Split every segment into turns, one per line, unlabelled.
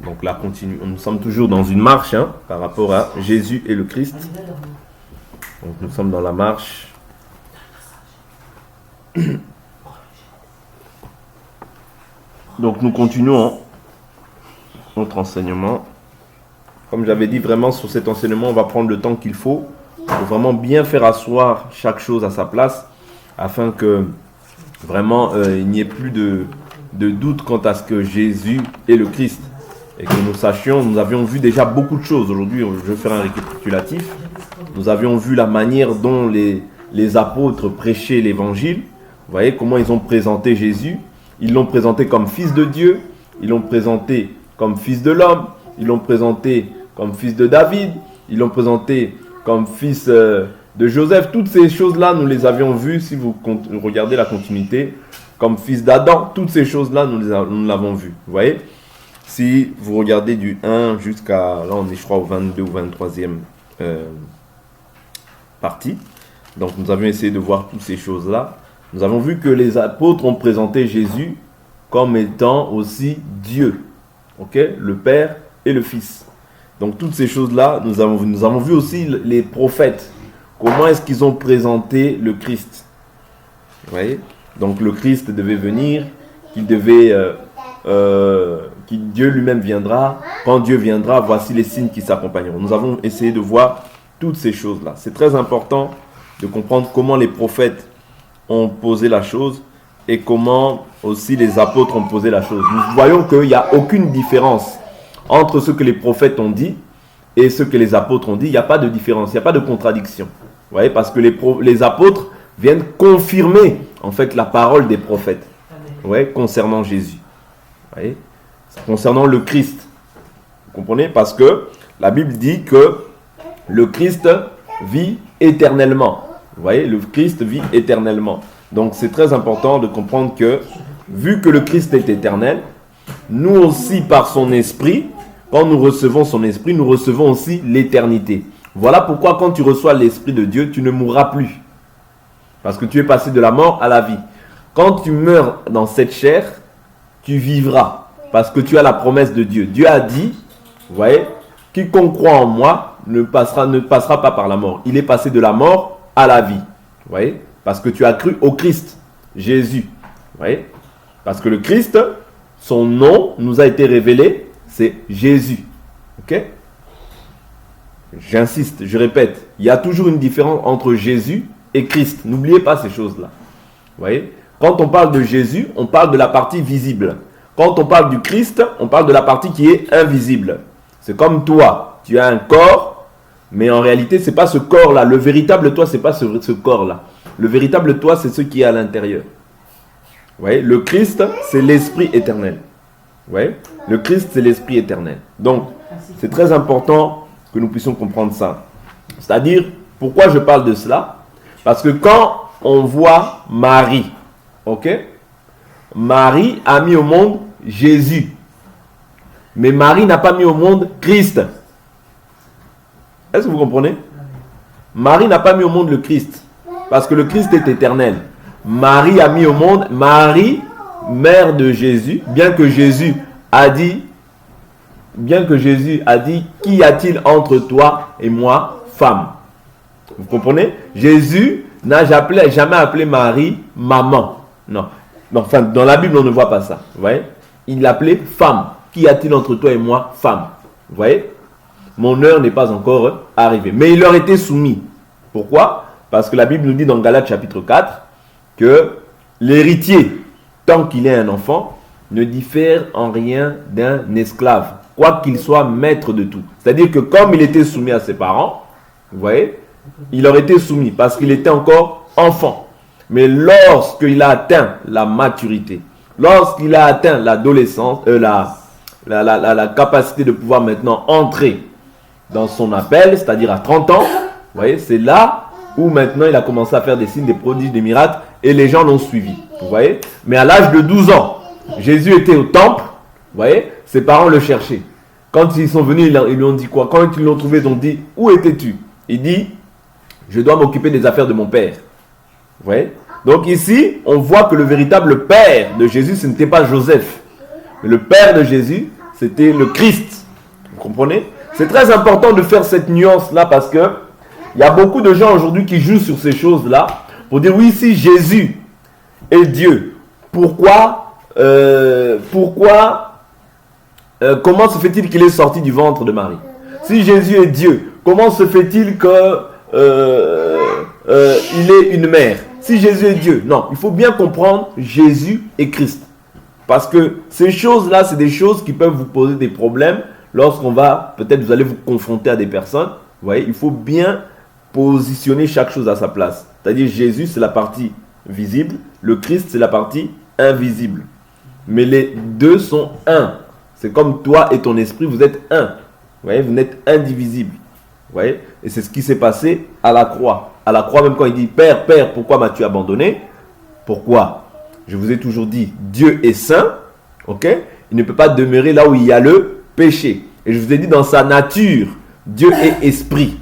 Donc là, nous sommes toujours dans une marche par rapport à Jésus et le Christ. Donc nous sommes dans la marche. Donc nous continuons notre enseignement. Comme j'avais dit, vraiment sur cet enseignement, on va prendre le temps qu'il faut pour vraiment bien faire asseoir chaque chose à sa place afin que vraiment il n'y ait plus de doute quant à ce que Jésus est le Christ. Et que nous sachions, nous avions vu déjà beaucoup de choses. Aujourd'hui, je vais faire un récapitulatif. Nous avions vu la manière dont les apôtres prêchaient l'évangile. Vous voyez comment ils ont présenté Jésus. Ils l'ont présenté comme fils de Dieu. Ils l'ont présenté comme fils de l'homme. Ils l'ont présenté comme fils de David. Ils l'ont présenté comme fils de Joseph. Toutes ces choses-là, nous les avions vues. Si vous regardez la continuité, comme fils d'Adam. Toutes ces choses-là, nous l'avons vues. Vous voyez ? Si vous regardez du 1 jusqu'à, là on est je crois au 22 ou 23e partie. Donc nous avions essayé de voir toutes ces choses-là. Nous avons vu que les apôtres ont présenté Jésus comme étant aussi Dieu. Ok, le Père et le Fils. Donc toutes ces choses-là, nous avons vu aussi les prophètes. Comment est-ce qu'ils ont présenté le Christ. Vous voyez ? Donc le Christ devait venir, qu'il devait... Dieu lui-même viendra. Quand Dieu viendra, voici les signes qui s'accompagneront. Nous avons essayé de voir toutes ces choses-là. C'est très important de comprendre comment les prophètes ont posé la chose et comment aussi les apôtres ont posé la chose. Nous voyons qu'il n'y a aucune différence entre ce que les prophètes ont dit et ce que les apôtres ont dit. Il n'y a pas de différence, il n'y a pas de contradiction. Vous voyez, parce que les apôtres viennent confirmer en fait la parole des prophètes. Ouais, concernant Jésus. Vous voyez, concernant le Christ. Vous comprenez? Parce que la Bible dit que le Christ vit éternellement. Vous voyez, le Christ vit éternellement. Donc c'est très important de comprendre que, vu que le Christ est éternel, nous aussi par son esprit, quand nous recevons son esprit, nous recevons aussi l'éternité. Voilà pourquoi quand tu reçois l'esprit de Dieu, tu ne mourras plus. Parce que tu es passé de la mort à la vie. Quand tu meurs dans cette chair, tu vivras. Parce que tu as la promesse de Dieu. Dieu a dit, vous voyez, quiconque croit en moi ne passera pas par la mort. Il est passé de la mort à la vie. Vous voyez, parce que tu as cru au Christ, Jésus. Vous voyez, parce que le Christ, son nom nous a été révélé, c'est Jésus. Ok? J'insiste, je répète, il y a toujours une différence entre Jésus et Christ. N'oubliez pas ces choses-là. Vous voyez? Quand on parle de Jésus, on parle de la partie visible. Quand on parle du Christ, on parle de la partie qui est invisible. C'est comme toi, tu as un corps, mais en réalité, ce n'est pas ce corps-là. Le véritable toi, ce n'est pas ce corps-là. Le véritable toi, c'est ce qui est à l'intérieur. Vous voyez? Le Christ, c'est l'esprit éternel. Vous voyez? Le Christ, c'est l'esprit éternel. Donc, c'est très important que nous puissions comprendre ça. C'est-à-dire, pourquoi je parle de cela? Parce que quand on voit Marie, ok? Marie a mis au monde Jésus. Mais Marie n'a pas mis au monde Christ. Est-ce que vous comprenez? Marie n'a pas mis au monde le Christ. Parce que le Christ est éternel. Marie a mis au monde Marie, mère de Jésus. Bien que Jésus a dit, qu'y a-t-il entre toi et moi, femme? Vous comprenez? Jésus n'a jamais appelé Marie maman. Non. Enfin, dans la Bible, on ne voit pas ça. Vous voyez? Il l'appelait femme. Qu'y a-t-il entre toi et moi, femme? Vous voyez? Mon heure n'est pas encore arrivée. Mais il leur était soumis. Pourquoi? Parce que la Bible nous dit dans Galates chapitre 4 que l'héritier, tant qu'il est un enfant, ne diffère en rien d'un esclave, quoi qu'il soit maître de tout. C'est-à-dire que comme il était soumis à ses parents, vous voyez, il leur était soumis parce qu'il était encore enfant. Mais lorsqu'il a atteint la maturité, lorsqu'il a atteint l'adolescence, la capacité de pouvoir maintenant entrer dans son appel, c'est-à-dire à 30 ans, vous voyez, c'est là où maintenant il a commencé à faire des signes, des prodiges, des miracles, et les gens l'ont suivi. Vous voyez? Mais à l'âge de 12 ans, Jésus était au temple, vous voyez, ses parents le cherchaient. Quand ils sont venus, ils lui ont dit quoi? Quand ils l'ont trouvé, ils ont dit, où étais-tu? Il dit, je dois m'occuper des affaires de mon père. Vous voyez? Donc ici, on voit que le véritable père de Jésus, ce n'était pas Joseph. Mais le père de Jésus, c'était le Christ. Vous comprenez? C'est très important de faire cette nuance-là parce que il y a beaucoup de gens aujourd'hui qui jouent sur ces choses-là pour dire oui, si Jésus est Dieu, comment se fait-il qu'il est sorti du ventre de Marie? Si Jésus est Dieu, comment se fait-il que il est une mère? Si Jésus est Dieu, non, il faut bien comprendre Jésus et Christ. Parce que ces choses-là, c'est des choses qui peuvent vous poser des problèmes lorsqu'on va, peut-être vous allez vous confronter à des personnes. Vous voyez, il faut bien positionner chaque chose à sa place. C'est-à-dire Jésus, c'est la partie visible, le Christ, c'est la partie invisible. Mais les deux sont un. C'est comme toi et ton esprit, vous êtes un. Vous voyez, vous n'êtes indivisible. Vous voyez, et c'est ce qui s'est passé à la croix. À la croix, même quand il dit « Père, Père, pourquoi m'as-tu abandonné ?» Pourquoi? Je vous ai toujours dit, Dieu est saint, ok? Il ne peut pas demeurer là où il y a le péché. Et je vous ai dit, dans sa nature, Dieu est esprit.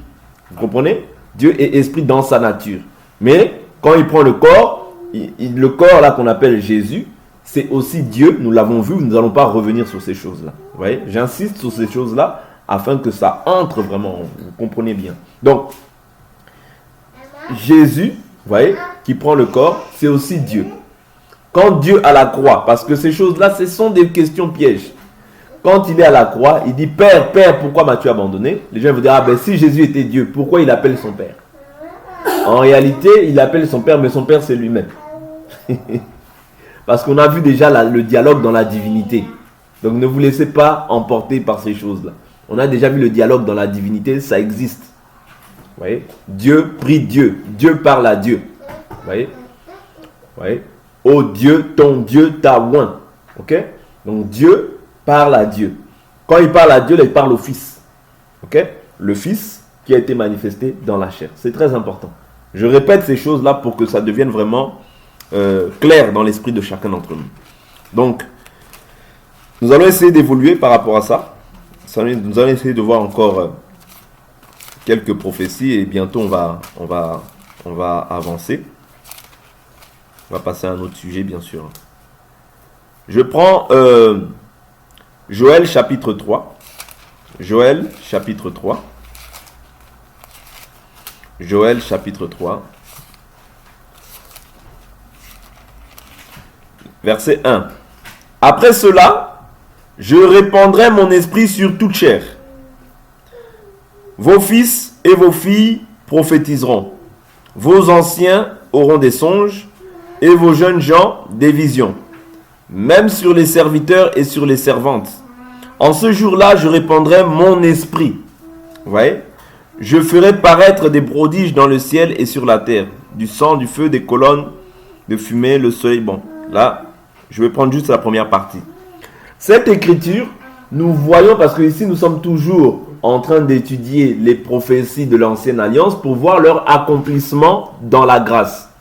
Vous comprenez? Dieu est esprit dans sa nature. Mais quand il prend le corps, le corps là qu'on appelle Jésus, c'est aussi Dieu. Nous l'avons vu, nous n'allons pas revenir sur ces choses-là. Vous voyez? J'insiste sur ces choses-là afin que ça entre vraiment. Vous comprenez bien. Donc, Jésus, vous voyez, qui prend le corps, c'est aussi Dieu. Quand Dieu à la croix, parce que ces choses-là, ce sont des questions pièges. Quand il est à la croix, il dit « Père, Père, pourquoi m'as-tu abandonné ?» Les gens vont dire « Ah ben si Jésus était Dieu, pourquoi il appelle son Père ?» En réalité, il appelle son Père, mais son Père c'est lui-même. Parce qu'on a vu déjà le dialogue dans la divinité. Donc ne vous laissez pas emporter par ces choses-là. On a déjà vu le dialogue dans la divinité, ça existe. Vous voyez? Dieu prie Dieu. Dieu parle à Dieu. Vous voyez? Vous voyez? Oh Dieu, ton Dieu t'a oint. Ok? Donc Dieu parle à Dieu. Quand il parle à Dieu, là, il parle au Fils. Ok? Le Fils qui a été manifesté dans la chair. C'est très important. Je répète ces choses-là pour que ça devienne vraiment clair dans l'esprit de chacun d'entre nous. Donc, nous allons essayer d'évoluer par rapport à ça. Nous allons essayer de voir encore quelques prophéties et bientôt on va avancer. On va passer à un autre sujet, bien sûr. Je prends Joël chapitre 3. Joël chapitre 3. Joël chapitre 3. Verset 1. Après cela, je répandrai mon esprit sur toute chair. Vos fils et vos filles prophétiseront. Vos anciens auront des songes et vos jeunes gens des visions. Même sur les serviteurs et sur les servantes. En ce jour-là, je répandrai mon esprit. Vous voyez? Je ferai paraître des prodiges dans le ciel et sur la terre. Du sang, du feu, des colonnes de fumée, le soleil. Bon, là, je vais prendre juste la première partie. Cette écriture, nous voyons, parce que ici, nous sommes toujours en train d'étudier les prophéties de l'Ancienne Alliance pour voir leur accomplissement dans la grâce.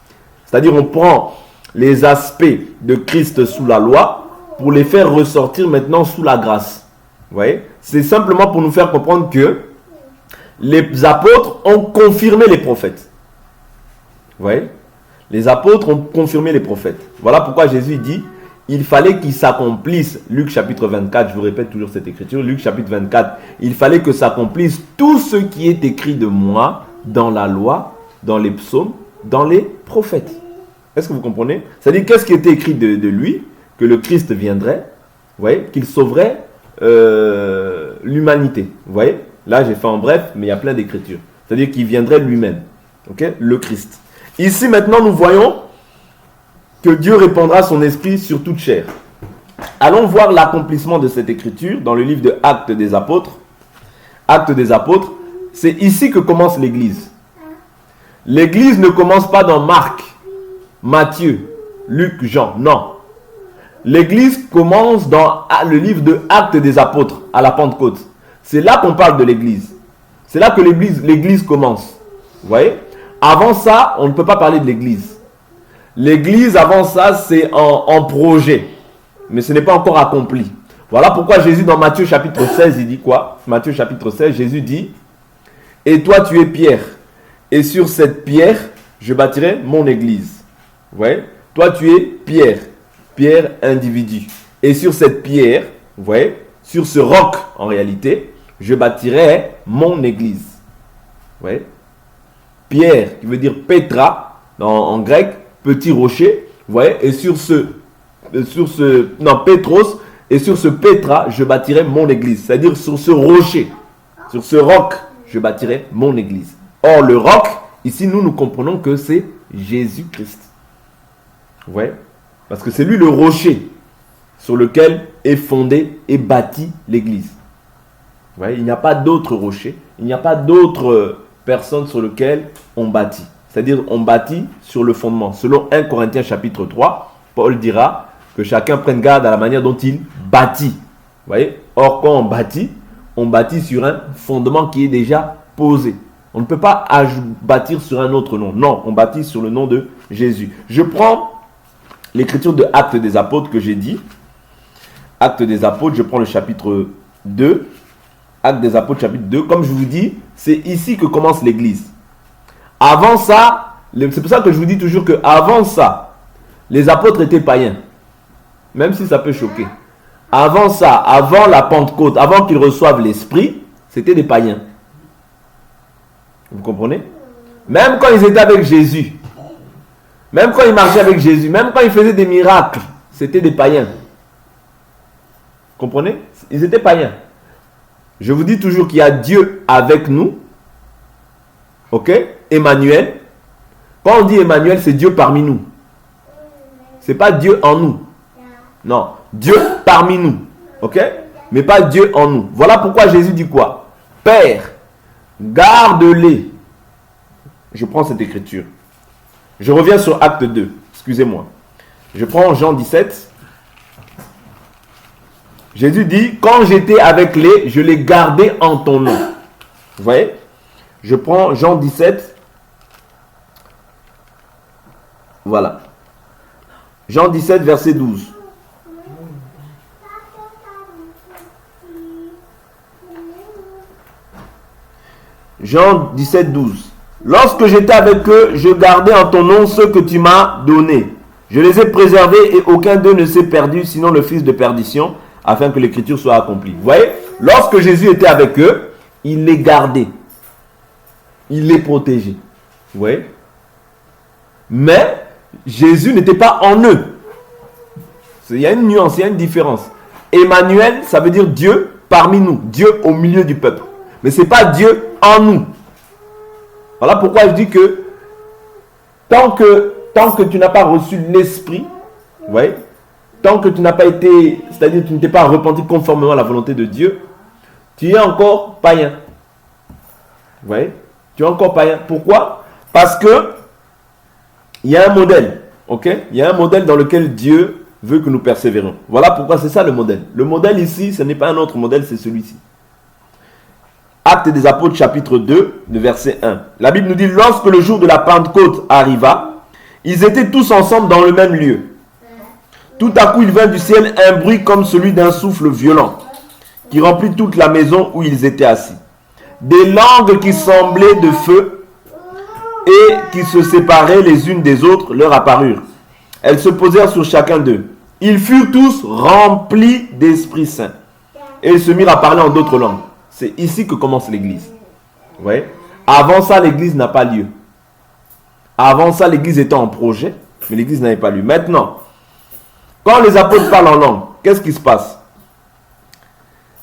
C'est-à-dire, on prend les aspects de Christ sous la loi pour les faire ressortir maintenant sous la grâce. Vous voyez? C'est simplement pour nous faire comprendre que les apôtres ont confirmé les prophètes. Vous voyez? Les apôtres ont confirmé les prophètes. Voilà pourquoi Jésus dit, il fallait qu'il s'accomplisse, Luc chapitre 24, je vous répète toujours cette écriture, Luc chapitre 24, il fallait que s'accomplisse tout ce qui est écrit de moi dans la loi, dans les psaumes, dans les prophètes. Est-ce que vous comprenez? C'est-à-dire, qu'est-ce qui était écrit de lui? Que le Christ viendrait, vous voyez, qu'il sauverait l'humanité. Vous voyez? Là, j'ai fait en bref, mais il y a plein d'écritures. C'est-à-dire qu'il viendrait lui-même. Ok? Le Christ. Ici, maintenant, nous voyons que Dieu répandra son esprit sur toute chair. Allons voir l'accomplissement de cette écriture dans le livre de Actes des Apôtres. Actes des Apôtres, c'est ici que commence l'Église. L'Église ne commence pas dans Marc, Matthieu, Luc, Jean. Non. L'Église commence dans le livre de Actes des Apôtres, à la Pentecôte. C'est là qu'on parle de l'Église. C'est là que l'Église commence. Vous voyez? Avant ça, on ne peut pas parler de l'Église. L'Église, avant ça, c'est en projet. Mais ce n'est pas encore accompli. Voilà pourquoi Jésus, dans Matthieu chapitre 16, il dit quoi? Matthieu chapitre 16, Jésus dit « Et toi, tu es Pierre. Et sur cette pierre, je bâtirai mon Église. » Vous voyez? Toi, tu es Pierre. Pierre, individu. Et sur cette pierre, vous voyez, sur ce roc, en réalité, je bâtirai mon église. Vous voyez? Pierre, qui veut dire Petra, en grec, petit rocher. Vous voyez? Et Pétros, et sur ce Petra, je bâtirai mon église. C'est-à-dire sur ce rocher, sur ce roc, je bâtirai mon église. Or, le roc, ici, nous comprenons que c'est Jésus-Christ. Vous voyez? Parce que c'est lui le rocher sur lequel est fondée et bâtie l'église. Vous voyez? Il n'y a pas d'autre rocher, il n'y a pas d'autre personne sur lequel on bâtit. C'est-à-dire, on bâtit sur le fondement. Selon 1 Corinthiens chapitre 3, Paul dira que chacun prenne garde à la manière dont il bâtit. Vous voyez? Or, quand on bâtit sur un fondement qui est déjà posé. On ne peut pas bâtir sur un autre nom. Non, on bâtit sur le nom de Jésus. Je prends l'écriture de Actes des Apôtres que j'ai dit. Actes des Apôtres, je prends le chapitre 2. Actes des Apôtres, chapitre 2. Comme je vous dis, c'est ici que commence l'église. Avant ça, c'est pour ça que je vous dis toujours qu'avant ça, les apôtres étaient païens. Même si ça peut choquer. Avant ça, avant la Pentecôte, avant qu'ils reçoivent l'Esprit, c'était des païens. Vous comprenez? Même quand ils étaient avec Jésus, même quand ils marchaient avec Jésus, même quand ils faisaient des miracles, c'était des païens. Vous comprenez? Ils étaient païens. Je vous dis toujours qu'il y a Dieu avec nous. Ok? Emmanuel. Quand on dit Emmanuel, c'est Dieu parmi nous. C'est pas Dieu en nous. Non. Dieu parmi nous. Ok? Mais pas Dieu en nous. Voilà pourquoi Jésus dit quoi? Père, garde-les. Je prends cette écriture. Je reviens sur Acte 2. Excusez-moi. Je prends Jean 17. Jésus dit, quand j'étais avec les, je les gardais en ton nom. Vous voyez? Je prends Jean 17. Voilà. Jean 17, verset 12. Jean 17, 12. Lorsque j'étais avec eux, je gardais en ton nom ceux que tu m'as donnés. Je les ai préservés et aucun d'eux ne s'est perdu, sinon le fils de perdition, afin que l'écriture soit accomplie. Vous voyez? Lorsque Jésus était avec eux, il les gardait. Il les protégeait. Vous voyez? Mais Jésus n'était pas en eux. Il y a une nuance, il y a une différence. Emmanuel, ça veut dire Dieu parmi nous. Dieu au milieu du peuple. Mais ce n'est pas Dieu en nous. Voilà pourquoi je dis que tant que tu n'as pas reçu l'Esprit, vous voyez, tant que tu n'as pas été, c'est-à-dire que tu ne t'es pas repenti conformément à la volonté de Dieu, tu es encore païen. Vous voyez? Tu es encore païen. Pourquoi? Parce que il y a un modèle. Ok? Il y a un modèle dans lequel Dieu veut que nous persévérons. Voilà pourquoi c'est ça le modèle. Le modèle ici, ce n'est pas un autre modèle, c'est celui-ci. Actes des Apôtres, chapitre 2, le verset 1. La Bible nous dit, lorsque le jour de la Pentecôte arriva, ils étaient tous ensemble dans le même lieu. Tout à coup, il vint du ciel un bruit comme celui d'un souffle violent, qui remplit toute la maison où ils étaient assis. Des langues qui semblaient de feu et qui se séparaient les unes des autres leur apparurent. Elles se posèrent sur chacun d'eux. Ils furent tous remplis d'Esprit Saint. Et ils se mirent à parler en d'autres langues. C'est ici que commence l'église. Vous voyez? Avant ça, l'église n'a pas lieu. Avant ça, l'église était en projet, mais l'église n'avait pas lieu. Maintenant, quand les apôtres parlent en langue, qu'est-ce qui se passe?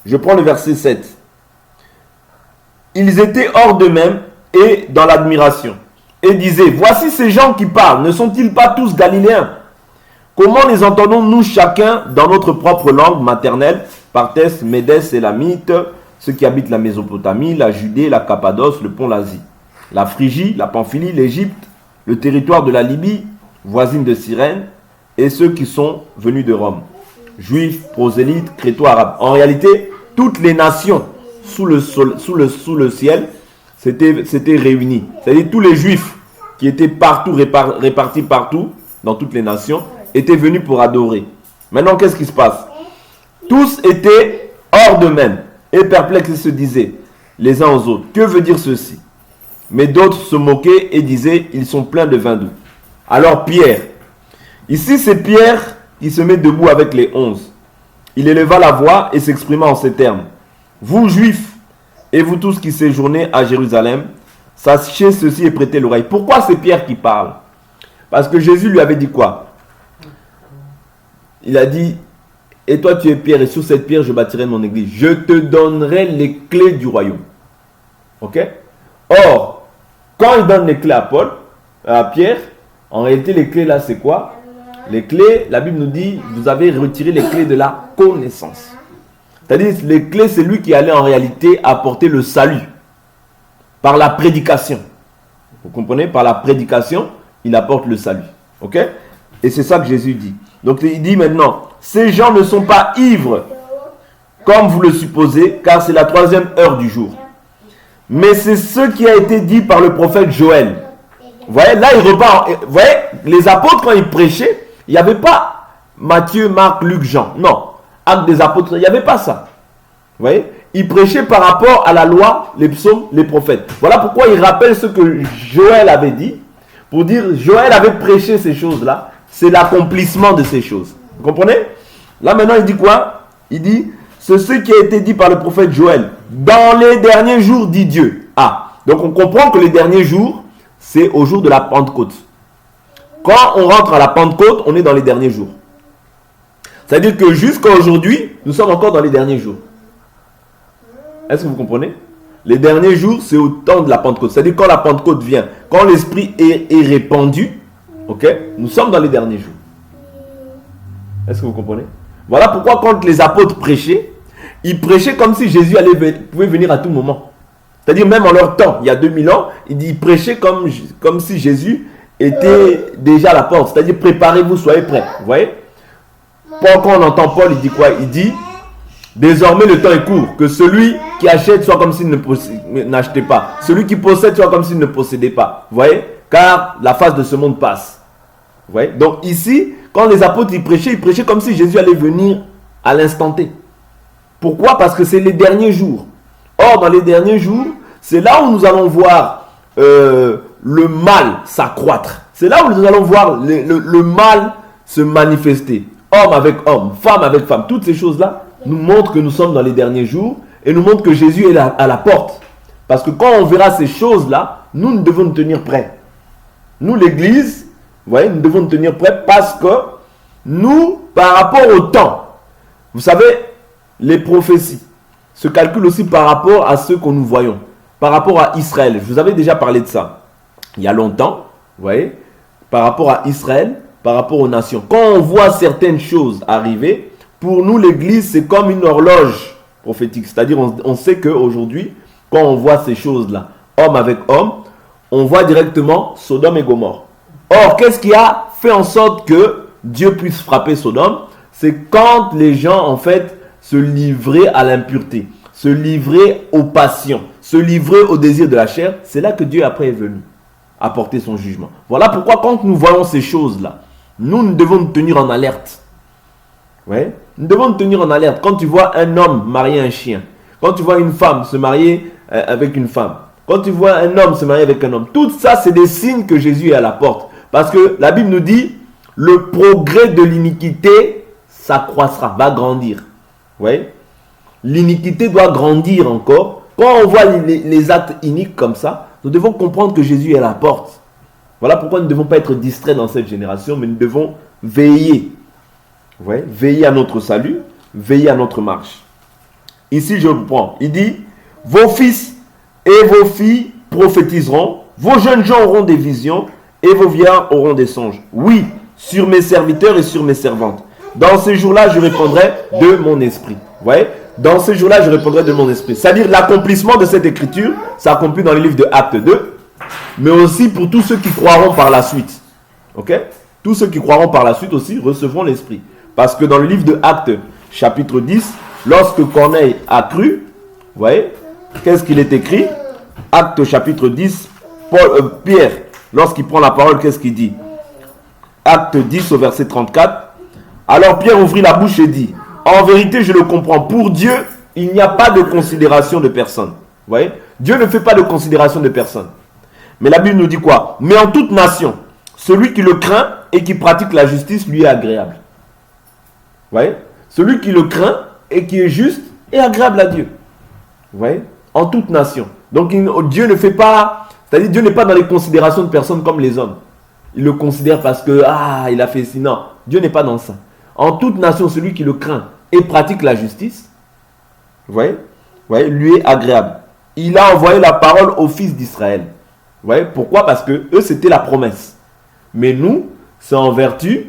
Je prends le verset 7. Ils étaient hors d'eux-mêmes et dans l'admiration. Et disaient, voici ces gens qui parlent, ne sont-ils pas tous galiléens? Comment les entendons-nous chacun dans notre propre langue maternelle, Partès, Médès, Élamite, ceux qui habitent la Mésopotamie, la Judée, la Cappadoce, le pont l'Asie, la Phrygie, la Pamphylie, l'Égypte, le territoire de la Libye, voisine de Cyrène, et ceux qui sont venus de Rome, juifs, prosélytes, créto-arabes. En réalité, toutes les nations sous le ciel s'étaient réunies. C'est-à-dire tous les juifs qui étaient partout, répartis partout, dans toutes les nations, étaient venus pour adorer. Maintenant, qu'est-ce qui se passe? Tous étaient hors d'eux-mêmes et perplexes et se disaient les uns aux autres, que veut dire ceci? Mais d'autres se moquaient et disaient, ils sont pleins de vin doux. Alors Pierre, ici c'est Pierre qui se met debout avec les 11. il éleva la voix et s'exprima en ces termes. Vous, Juifs, et vous tous qui séjournez à Jérusalem, sachez ceci et prêtez l'oreille. Pourquoi c'est Pierre qui parle? Parce que Jésus lui avait dit quoi? Il a dit, et toi tu es Pierre, et sur cette pierre je bâtirai mon église. Je te donnerai les clés du royaume. Ok? Or, quand il donne les clés à Pierre, en réalité les clés là c'est quoi? Les clés, la Bible nous dit, vous avez retiré les clés de la connaissance. C'est-à-dire, les clés, c'est lui qui allait en réalité apporter le salut. Par la prédication. Vous comprenez? Par la prédication, il apporte le salut. Ok? Et c'est ça que Jésus dit. Donc il dit maintenant, ces gens ne sont pas ivres, comme vous le supposez, car c'est la 3e heure du jour. Mais c'est ce qui a été dit par le prophète Joël. Vous voyez, là il repart. Vous voyez, les apôtres, quand ils prêchaient, il n'y avait pas Matthieu, Marc, Luc, Jean. Non. Actes des apôtres, il n'y avait pas ça. Vous voyez? Ils prêchaient par rapport à la loi, les psaumes, les prophètes. Voilà pourquoi il rappelle ce que Joël avait dit. Pour dire, Joël avait prêché ces choses-là. C'est l'accomplissement de ces choses. Vous comprenez? Là maintenant il dit quoi? Il dit, c'est ce qui a été dit par le prophète Joël. Dans les derniers jours, dit Dieu. Ah, donc on comprend que les derniers jours, c'est au jour de la Pentecôte. Quand on rentre à la Pentecôte, on est dans les derniers jours. C'est-à-dire que jusqu'à aujourd'hui, nous sommes encore dans les derniers jours. Est-ce que vous comprenez? Les derniers jours, c'est au temps de la Pentecôte. C'est-à-dire quand la Pentecôte vient, quand l'Esprit est répandu, ok, nous sommes dans les derniers jours. Est-ce que vous comprenez? Voilà pourquoi quand les apôtres prêchaient, ils prêchaient comme si Jésus pouvait venir à tout moment. C'est-à-dire même en leur temps, il y a 2000 ans, ils prêchaient comme si Jésus était déjà à la porte. C'est-à-dire préparez-vous, soyez prêts. Vous voyez? Quand on entend Paul, il dit quoi? Il dit, désormais le temps est court, que celui qui achète soit comme s'il n'achetait pas, celui qui possède soit comme s'il ne possédait pas. Vous voyez? Car la face de ce monde passe. Vous voyez? Donc ici, quand les apôtres ils prêchaient comme si Jésus allait venir à l'instant T. Pourquoi? Parce que c'est les derniers jours. Or, dans les derniers jours, c'est là où nous allons voir le mal s'accroître. C'est là où nous allons voir le mal se manifester. Homme avec homme, femme avec femme. Toutes ces choses-là nous montrent que nous sommes dans les derniers jours et nous montrent que Jésus est à la porte. Parce que quand on verra ces choses-là, nous devons nous tenir prêts. Nous, l'Église, vous voyez, nous devons nous tenir prêts parce que nous, par rapport au temps, vous savez, les prophéties se calculent aussi par rapport à ceux que nous voyons. Par rapport à Israël. Je vous avais déjà parlé de ça il y a longtemps, vous voyez, par rapport à Israël, par rapport aux nations. Quand on voit certaines choses arriver, pour nous, l'Église, c'est comme une horloge prophétique. C'est-à-dire, on sait qu'aujourd'hui, quand on voit ces choses-là, homme avec homme, on voit directement Sodome et Gomorrhe. Or, qu'est-ce qui a fait en sorte que Dieu puisse frapper Sodome? C'est quand les gens, en fait, se livraient à l'impureté, se livraient aux passions, se livraient au désir de la chair. C'est là que Dieu après est venu apporter son jugement. Voilà pourquoi quand nous voyons ces choses-là, nous devons nous tenir en alerte. Ouais? Nous devons nous tenir en alerte. Quand tu vois un homme marier un chien, quand tu vois une femme se marier avec une femme, quand tu vois un homme se marier avec un homme, tout ça c'est des signes que Jésus est à la porte. Parce que la Bible nous dit, le progrès de l'iniquité s'accroîtra, va grandir. Ouais? L'iniquité doit grandir encore. Quand on voit les actes iniques comme ça, nous devons comprendre que Jésus est à la porte. Voilà pourquoi nous ne devons pas être distraits dans cette génération, mais nous devons veiller. Ouais? Veiller à notre salut, veiller à notre marche. Ici, je reprends. Il dit, vos fils et vos filles prophétiseront, vos jeunes gens auront des visions, et vos vieillards auront des songes. Oui, sur mes serviteurs et sur mes servantes. Dans ces jours-là, je répondrai de mon esprit. Vous voyez? Dans ces jours-là, je répondrai de mon esprit. C'est-à-dire l'accomplissement de cette écriture s'accomplit dans le livre de Actes 2, mais aussi pour tous ceux qui croiront par la suite. Ok? Tous ceux qui croiront par la suite aussi recevront l'esprit. Parce que dans le livre de Actes, chapitre 10, lorsque Corneille a cru, vous voyez, qu'est-ce qu'il est écrit? Actes chapitre 10, Pierre, lorsqu'il prend la parole, qu'est-ce qu'il dit? Acte 10 au verset 34. Alors Pierre ouvrit la bouche et dit, en vérité, je le comprends. Pour Dieu, il n'y a pas de considération de personne. Vous voyez? Dieu ne fait pas de considération de personne. Mais la Bible nous dit quoi? Mais en toute nation, celui qui le craint et qui pratique la justice lui est agréable. Vous voyez? celui qui le craint et qui est juste et agréable à Dieu. Vous voyez? En toute nation. Donc Dieu ne fait pas, c'est-à-dire Dieu n'est pas dans les considérations de personnes comme les hommes. Il le considère parce que, il a fait ci. Non, Dieu n'est pas dans ça. En toute nation, celui qui le craint et pratique la justice, vous voyez, lui est agréable. Il a envoyé la parole aux fils d'Israël. Vous voyez, pourquoi? Parce que eux, c'était la promesse. Mais nous, c'est en vertu,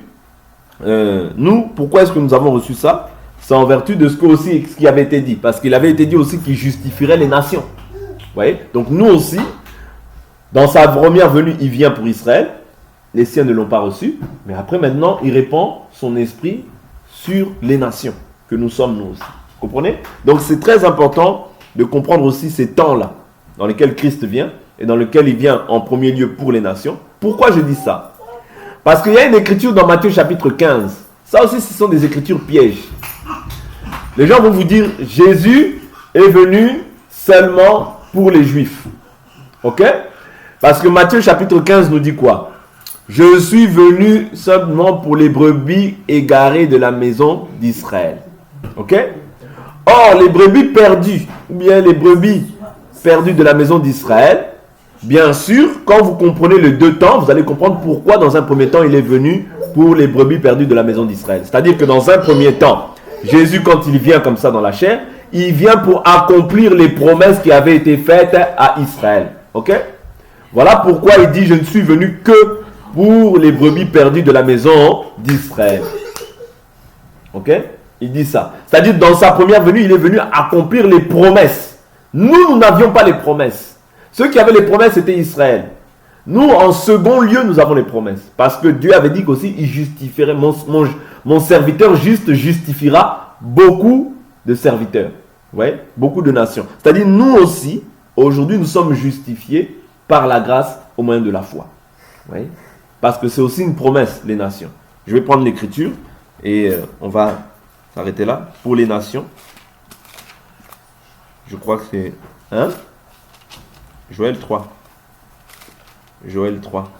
pourquoi est-ce que nous avons reçu ça? C'est en vertu de ce qui avait été dit. Parce qu'il avait été dit aussi qu'il justifierait les nations. Vous voyez? Donc nous aussi, dans sa première venue, il vient pour Israël. Les siens ne l'ont pas reçu. Mais après, maintenant, il répand son esprit sur les nations que nous sommes nous aussi. Vous comprenez? Donc c'est très important de comprendre aussi ces temps-là dans lesquels Christ vient et dans lesquels il vient en premier lieu pour les nations. Pourquoi je dis ça? Parce qu'il y a une écriture dans Matthieu chapitre 15. Ça aussi, ce sont des écritures pièges. Les gens vont vous dire, Jésus est venu seulement pour les Juifs. Ok? Parce que Matthieu chapitre 15 nous dit quoi? Je suis venu seulement pour les brebis égarées de la maison d'Israël. Ok? Or, les brebis perdues, ou bien les brebis perdues de la maison d'Israël, bien sûr, quand vous comprenez les deux temps, vous allez comprendre pourquoi dans un premier temps, il est venu pour les brebis perdues de la maison d'Israël. C'est-à-dire que dans un premier temps, Jésus, quand il vient comme ça dans la chair, il vient pour accomplir les promesses qui avaient été faites à Israël. Ok? Voilà pourquoi il dit, je ne suis venu que pour les brebis perdues de la maison d'Israël. Ok? Il dit ça. C'est-à-dire, dans sa première venue, il est venu accomplir les promesses. Nous n'avions pas les promesses. Ceux qui avaient les promesses, c'était Israël. Nous, en second lieu, nous avons les promesses. Parce que Dieu avait dit qu'aussi, il justifierait, mon serviteur juste justifiera beaucoup de serviteurs. Vous voyez? Beaucoup de nations. C'est-à-dire, nous aussi, aujourd'hui, nous sommes justifiés par la grâce au moyen de la foi. Vous voyez? Parce que c'est aussi une promesse, les nations. Je vais prendre l'écriture et on va s'arrêter là. Pour les nations, je crois que c'est Joël 3. Joël 3.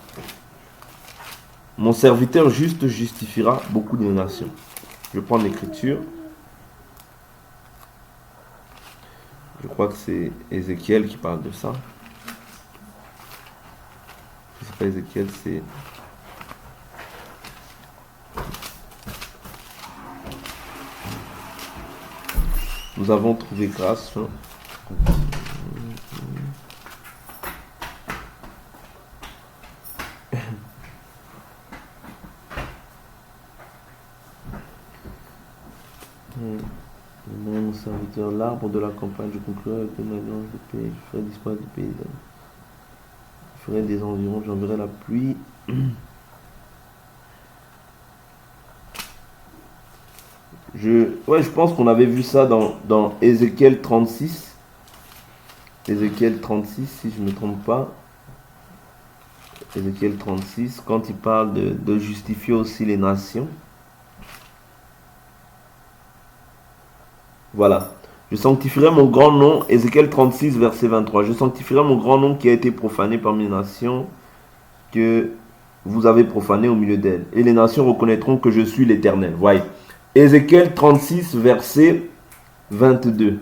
Mon serviteur juste justifiera beaucoup de nations. Je vais prendre l'écriture. Je crois que c'est Ézéchiel qui parle de ça. Je ne sais pas Ézéchiel, c'est... Nous avons trouvé grâce. Mon serviteur, l'arbre de la campagne, je conclurai avec une alliance de paix. Je ferai disparaître du pays. Je ferai des environs, j'enverrai la pluie. Je pense qu'on avait vu ça dans Ézéchiel 36. Ézéchiel 36, si je ne me trompe pas. Ézéchiel 36, quand il parle de justifier aussi les nations. Voilà. Je sanctifierai mon grand nom, Ézéchiel 36, verset 23. Je sanctifierai mon grand nom qui a été profané parmi les nations, que vous avez profané au milieu d'elles. Et les nations reconnaîtront que je suis l'Éternel. Voyez. Ézéchiel 36, verset 22. Vous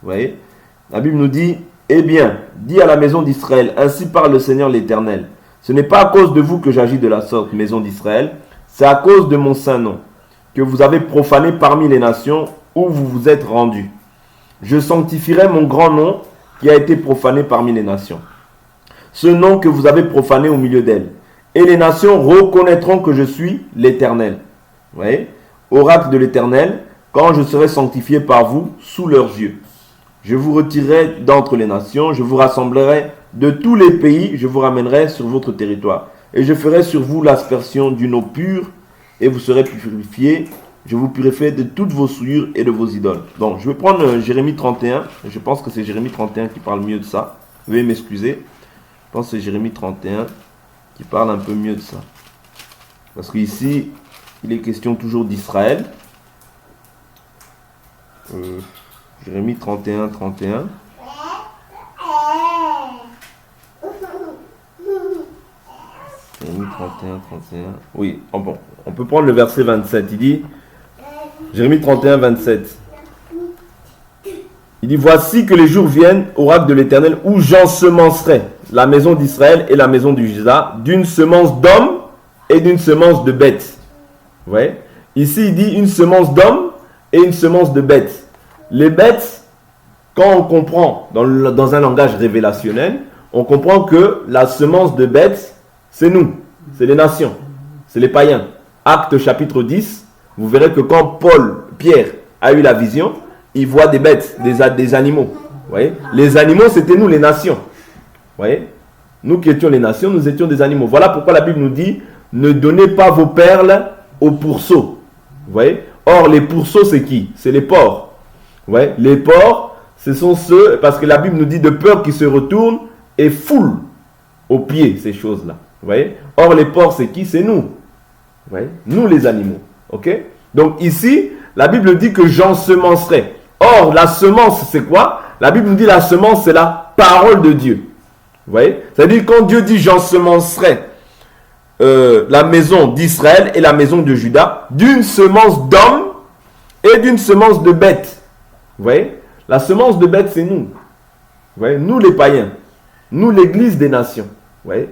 voyez? La Bible nous dit, eh bien, dis à la maison d'Israël, ainsi parle le Seigneur l'Éternel. Ce n'est pas à cause de vous que j'agis de la sorte, maison d'Israël, c'est à cause de mon saint nom, que vous avez profané parmi les nations où vous vous êtes rendus. Je sanctifierai mon grand nom qui a été profané parmi les nations. Ce nom que vous avez profané au milieu d'elles. Et les nations reconnaîtront que je suis l'Éternel. Vous voyez? Oracle de l'Éternel, quand je serai sanctifié par vous sous leurs yeux. Je vous retirerai d'entre les nations, je vous rassemblerai de tous les pays, je vous ramènerai sur votre territoire. Et je ferai sur vous l'aspersion d'une eau pure, et vous serez purifiés. Je vous purifierai de toutes vos souillures et de vos idoles. Donc, je vais prendre Jérémie 31. Je pense que c'est Jérémie 31 qui parle mieux de ça. Veuillez m'excuser. Je pense que c'est Jérémie 31 qui parle un peu mieux de ça. Parce qu'ici, il est question toujours d'Israël. Jérémie 31, 31. Jérémie 31, 31. Oui, bon. On peut prendre le verset 27. Il dit... Jérémie 31, 27. Il dit, voici que les jours viennent, oracle de l'Éternel, où j'ensemencerai la maison d'Israël et la maison du Juda d'une semence d'homme et d'une semence de bête. Vous voyez? Ici, il dit une semence d'homme et une semence de bête. Les bêtes, quand on comprend dans un langage révélationnel, on comprend que la semence de bête, c'est nous, c'est les nations, c'est les païens. Actes chapitre 10, vous verrez que quand Pierre a eu la vision, il voit des bêtes, des animaux. Vous voyez? Les animaux, c'était nous, les nations. Vous voyez? Nous qui étions les nations, nous étions des animaux. Voilà pourquoi la Bible nous dit, ne donnez pas vos perles aux pourceaux. Vous voyez? Or, les pourceaux, c'est qui? C'est les porcs. Vous voyez? Les porcs, ce sont ceux, parce que la Bible nous dit de peur qu'ils se retournent et foulent aux pieds ces choses-là. Vous voyez? Or, les porcs, c'est qui? C'est nous. Vous voyez? Nous, les animaux. Ok? Donc, ici, la Bible dit que j'ensemencerai. Or, la semence, c'est quoi? La Bible nous dit la semence, c'est la parole de Dieu. Vous voyez? C'est-à-dire, quand Dieu dit j'ensemencerai la maison d'Israël et la maison de Juda d'une semence d'homme et d'une semence de bête. Vous voyez? La semence de bête, c'est nous. Vous voyez? Nous, les païens. Nous, l'église des nations. Vous voyez?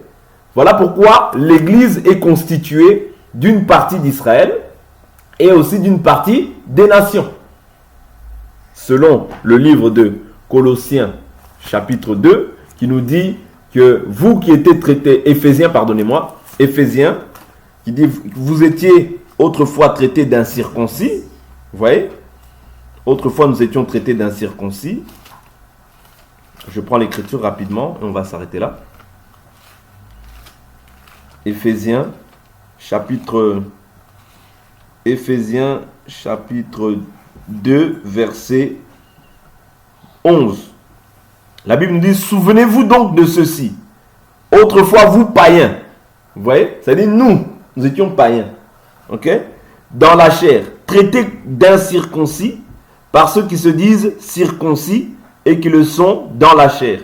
Voilà pourquoi l'église est constituée d'une partie d'Israël et aussi d'une partie des nations. Selon le livre de Colossiens, chapitre 2, qui nous dit que vous qui étiez traités, Éphésiens, qui dit vous étiez autrefois traités d'incirconcis, vous voyez, autrefois nous étions traités d'incirconcis. Je prends l'écriture rapidement et on va s'arrêter là. Éphésiens, chapitre 2, verset 11. La Bible nous dit, souvenez-vous donc de ceci. Autrefois, vous païens, vous voyez, c'est-à-dire nous étions païens, ok, dans la chair, traités d'incirconcis par ceux qui se disent circoncis et qui le sont dans la chair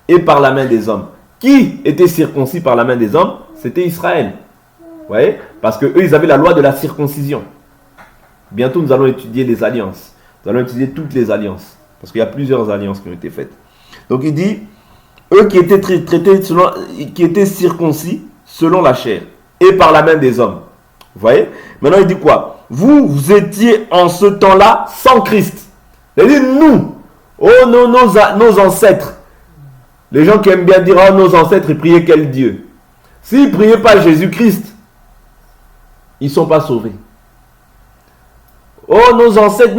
et par la main des hommes. Qui était circoncis par la main des hommes? C'était Israël. Vous voyez? Parce qu'eux, ils avaient la loi de la circoncision. Bientôt, nous allons étudier les alliances. Nous allons étudier toutes les alliances. Parce qu'il y a plusieurs alliances qui ont été faites. Donc, il dit, eux qui étaient traités qui étaient circoncis selon la chair et par la main des hommes. Vous voyez? Maintenant, il dit quoi? Vous étiez en ce temps-là sans Christ. C'est-à-dire, nous, nos ancêtres. Les gens qui aiment bien dire, oh, nos ancêtres, ils priaient quel Dieu? S'ils ne priaient pas Jésus-Christ, ils ne sont pas sauvés. Oh, nos ancêtres,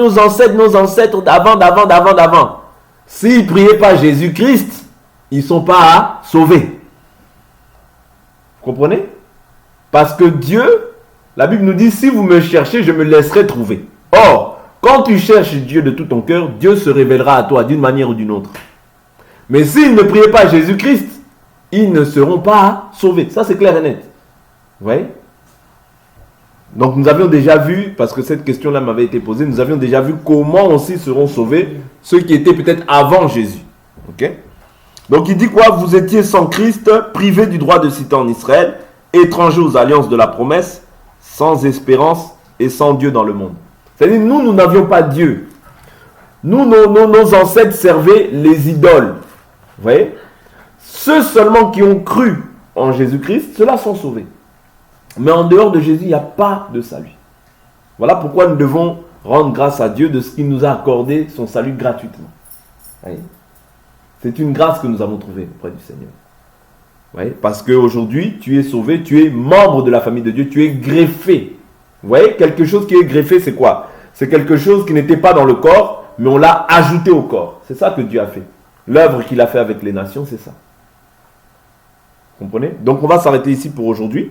d'avant. S'ils ne priaient pas Jésus-Christ, ils ne sont pas sauvés. Vous comprenez? Parce que Dieu, la Bible nous dit, si vous me cherchez, je me laisserai trouver. Or, quand tu cherches Dieu de tout ton cœur, Dieu se révélera à toi d'une manière ou d'une autre. Mais s'ils ne priaient pas Jésus-Christ, ils ne seront pas sauvés. Ça, c'est clair et net. Vous voyez? Donc, nous avions déjà vu, parce que cette question-là m'avait été posée, nous avions déjà vu comment aussi seront sauvés ceux qui étaient peut-être avant Jésus. Ok? Donc, il dit quoi? Vous étiez sans Christ, privés du droit de citer en Israël, étrangers aux alliances de la promesse, sans espérance et sans Dieu dans le monde. C'est-à-dire, nous n'avions pas Dieu. Nous, nos ancêtres servaient les idoles. Vous voyez? Ceux seulement qui ont cru en Jésus-Christ, ceux-là sont sauvés. Mais en dehors de Jésus, il n'y a pas de salut. Voilà pourquoi nous devons rendre grâce à Dieu de ce qu'il nous a accordé son salut gratuitement. Vous voyez? C'est une grâce que nous avons trouvée auprès du Seigneur. Vous voyez? Parce qu'aujourd'hui, tu es sauvé, tu es membre de la famille de Dieu, tu es greffé. Vous voyez? Quelque chose qui est greffé, c'est quoi? C'est quelque chose qui n'était pas dans le corps, mais on l'a ajouté au corps. C'est ça que Dieu a fait. L'œuvre qu'il a fait avec les nations, c'est ça. Vous comprenez? Donc on va s'arrêter ici pour aujourd'hui.